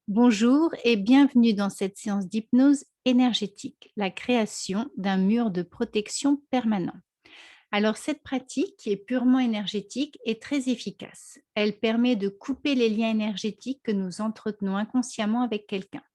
Bonjour et bienvenue dans cette séance d'hypnose énergétique, la création d'un mur de protection permanent. Alors cette pratique, qui est purement énergétique, est très efficace. Elle permet de couper les liens énergétiques que nous entretenons inconsciemment avec quelqu'un.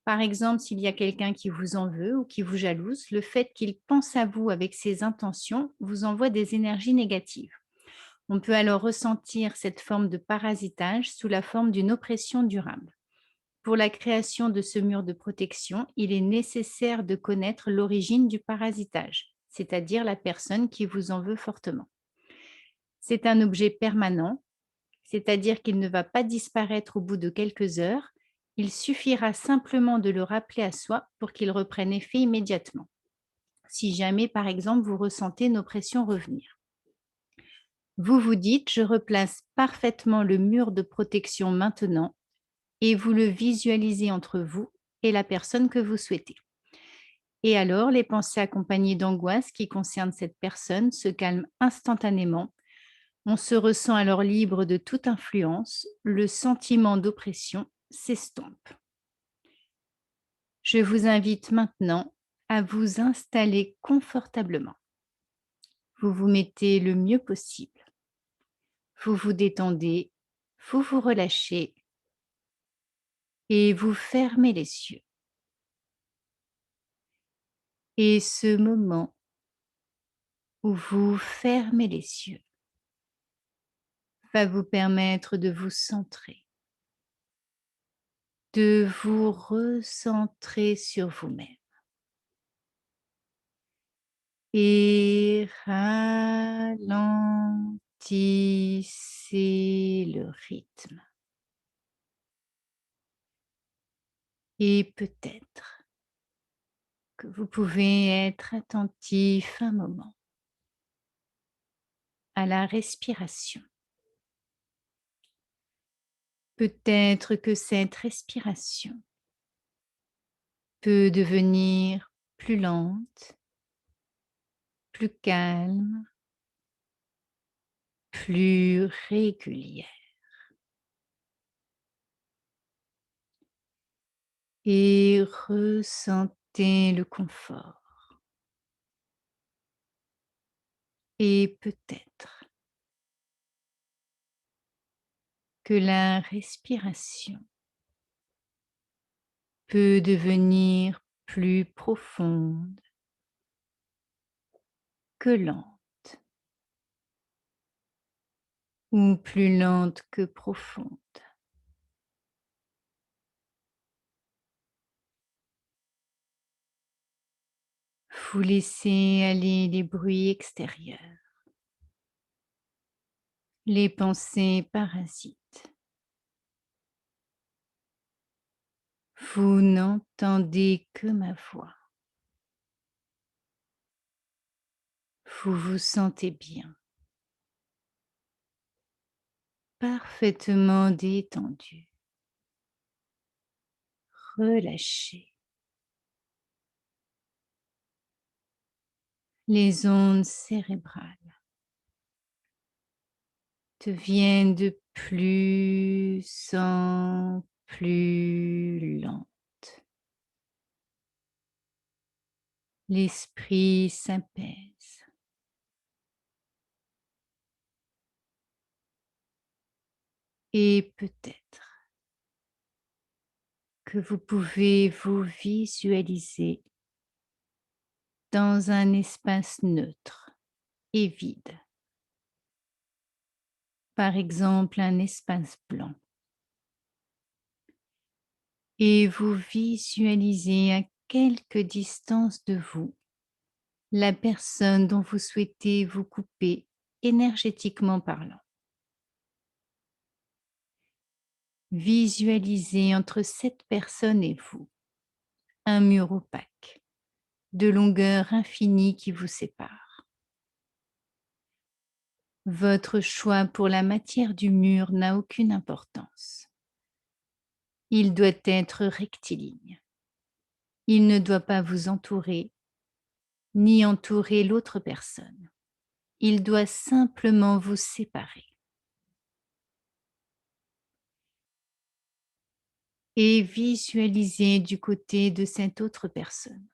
Par exemple, s'il y a quelqu'un qui vous en veut ou qui vous jalouse, le fait qu'il pense à vous avec ses intentions vous envoie des énergies négatives. On peut alors ressentir cette forme de parasitage sous la forme d'une oppression durable. Pour la création de ce mur de protection, il est nécessaire de connaître l'origine du parasitage, c'est-à-dire la personne qui vous en veut fortement. C'est un objet permanent, c'est-à-dire qu'il ne va pas disparaître au bout de quelques heures. Il suffira simplement de le rappeler à soi pour qu'il reprenne effet immédiatement, si jamais, par exemple, vous ressentez une oppression revenir. Vous vous dites: «Je replace parfaitement le mur de protection maintenant», et vous le visualisez entre vous et la personne que vous souhaitez. Et alors, les pensées accompagnées d'angoisse qui concernent cette personne se calment instantanément. On se ressent alors libre de toute influence. Le sentiment d'oppression s'estompe. Je vous invite maintenant à vous installer confortablement. Vous vous mettez le mieux possible. Vous vous détendez, vous vous relâchez et vous fermez les yeux. Et ce moment où vous fermez les yeux va vous permettre de vous centrer, de vous recentrer sur vous-même et ralentissez le rythme. Et peut-être que vous pouvez être attentif un moment à la respiration. Peut-être que cette respiration peut devenir plus lente, plus calme, plus régulière. Et ressentez le confort. Et peut-être que la respiration peut devenir plus profonde que lente ou plus lente que profonde. Vous laissez aller les bruits extérieurs, les pensées parasites. Vous n'entendez que ma voix. Vous vous sentez bien, parfaitement détendu, relâché. Les ondes cérébrales deviennent de plus en plus lentes. L'esprit s'apaise. Et peut-être que vous pouvez vous visualiser dans un espace neutre et vide. Par exemple, un espace blanc. Et vous visualisez à quelque distance de vous la personne dont vous souhaitez vous couper énergétiquement parlant. Visualisez entre cette personne et vous un mur opaque, de longueur infinie qui vous sépare. Votre choix pour la matière du mur n'a aucune importance. Il doit être rectiligne. Il ne doit pas vous entourer, ni entourer l'autre personne. Il doit simplement vous séparer. et visualisez du côté de cette autre personne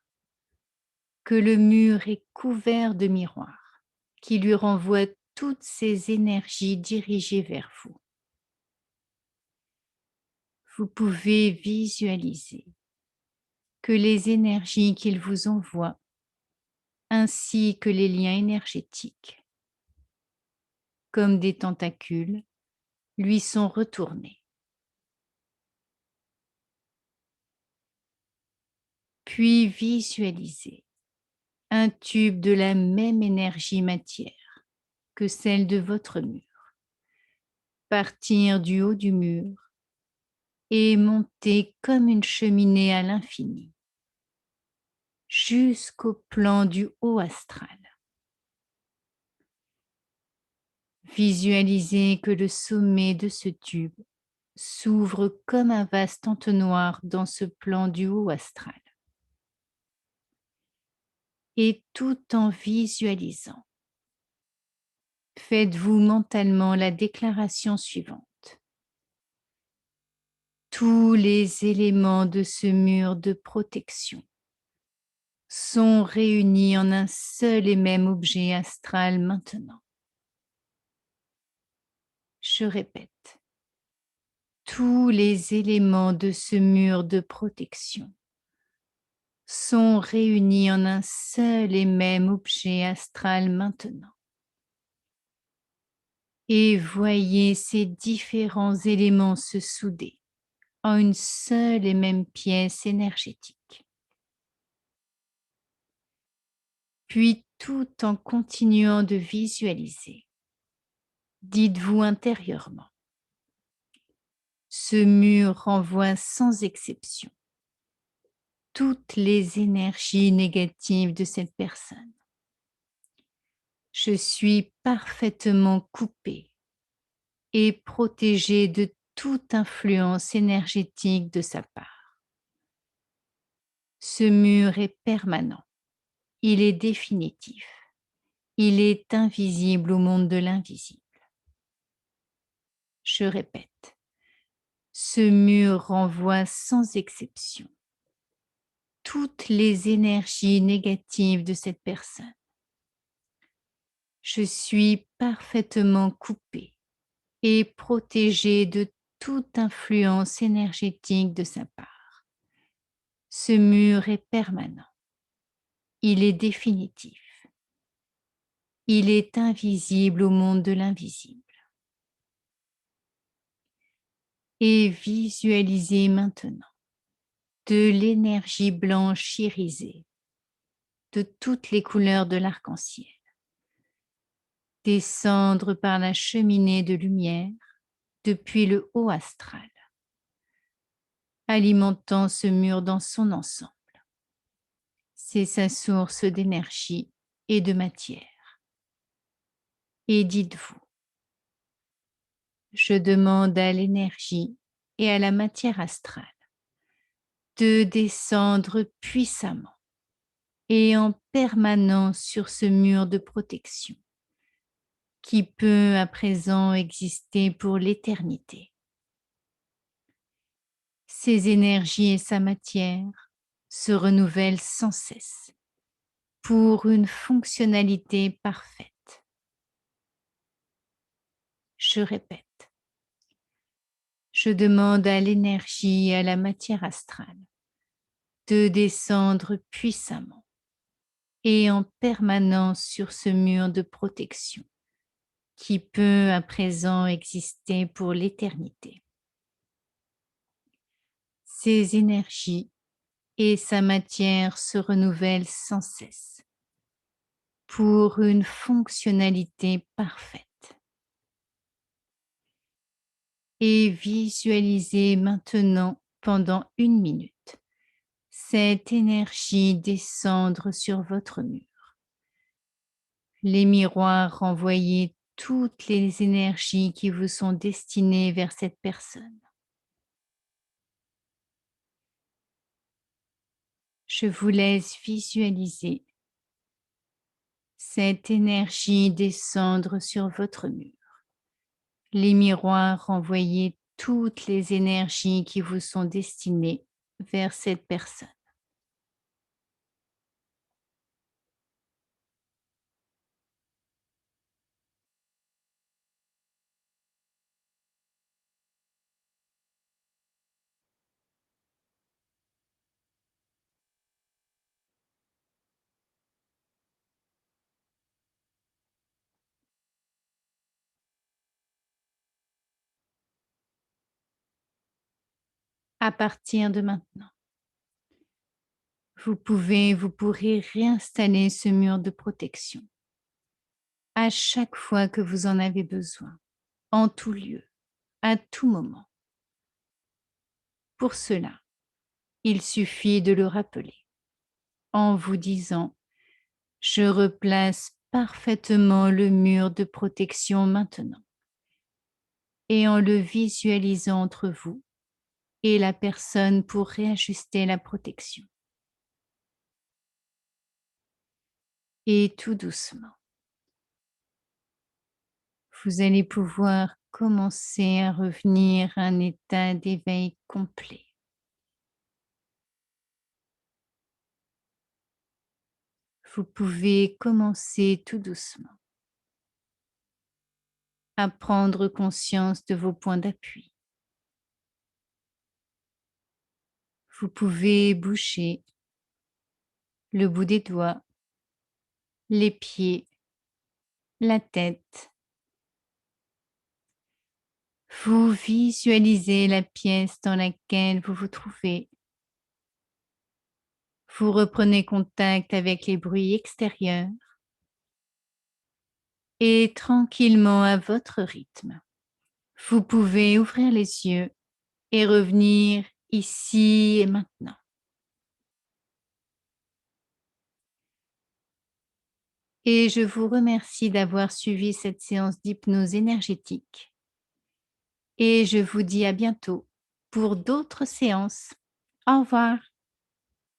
que le mur est couvert de miroirs qui lui renvoient toutes ces énergies dirigées vers vous. Vous pouvez visualiser que les énergies qu'il vous envoie, ainsi que les liens énergétiques, comme des tentacules, lui sont retournés. Puis visualisez un tube de la même énergie matière que celle de votre mur partir du haut du mur et monter comme une cheminée à l'infini jusqu'au plan du haut astral. Visualisez que le sommet de ce tube s'ouvre comme un vaste entonnoir dans ce plan du haut astral. Et tout en visualisant, faites-vous mentalement la déclaration suivante. Tous les éléments de ce mur de protection sont réunis en un seul et même objet astral maintenant. Je répète, tous les éléments de ce mur de protection sont réunis en un seul et même objet astral maintenant. Et voyez ces différents éléments se souder en une seule et même pièce énergétique. Puis tout en continuant de visualiser, dites-vous intérieurement, ce mur renvoie sans exception toutes les énergies négatives de cette personne. Je suis parfaitement coupée et protégée de toute influence énergétique de sa part. Ce mur est permanent, il est définitif, il est invisible au monde de l'invisible. Je répète, ce mur renvoie sans exception toutes les énergies négatives de cette personne. Je suis parfaitement coupée et protégée de toute influence énergétique de sa part. Ce mur est permanent. Il est définitif. Il est invisible au monde de l'invisible. Et visualisez maintenant de l'énergie blanche irisée de toutes les couleurs de l'arc-en-ciel descendre par la cheminée de lumière depuis le haut astral, alimentant ce mur dans son ensemble. C'est sa source d'énergie et de matière. Et dites-vous, je demande à l'énergie et à la matière astrale de descendre puissamment et en permanence sur ce mur de protection qui peut à présent exister pour l'éternité. Ces énergies et sa matière se renouvellent sans cesse pour une fonctionnalité parfaite. Je répète, je demande à l'énergie et à la matière astrale de descendre puissamment et en permanence sur ce mur de protection qui peut à présent exister pour l'éternité. Ces énergies et sa matière se renouvellent sans cesse pour une fonctionnalité parfaite. Et visualisez maintenant pendant 1 minute cette énergie descendre sur votre mur. Les miroirs renvoyer toutes les énergies qui vous sont destinées vers cette personne. Je vous laisse visualiser cette énergie descendre sur votre mur. Les miroirs renvoyer toutes les énergies qui vous sont destinées vers cette personne. À partir de maintenant, vous pourrez réinstaller ce mur de protection à chaque fois que vous en avez besoin, en tout lieu, à tout moment. Pour cela, il suffit de le rappeler en vous disant: «Je replace parfaitement le mur de protection maintenant» et en le visualisant entre vous et la personne pour réajuster la protection. Et tout doucement, vous allez pouvoir commencer à revenir à un état d'éveil complet. Vous pouvez commencer tout doucement à prendre conscience de vos points d'appui. Vous pouvez bouger le bout des doigts, les pieds, la tête. Vous visualisez la pièce dans laquelle vous vous trouvez. Vous reprenez contact avec les bruits extérieurs et tranquillement à votre rythme, vous pouvez ouvrir les yeux et revenir ici et maintenant. Et je vous remercie d'avoir suivi cette séance d'hypnose énergétique et je vous dis à bientôt pour d'autres séances. Au revoir.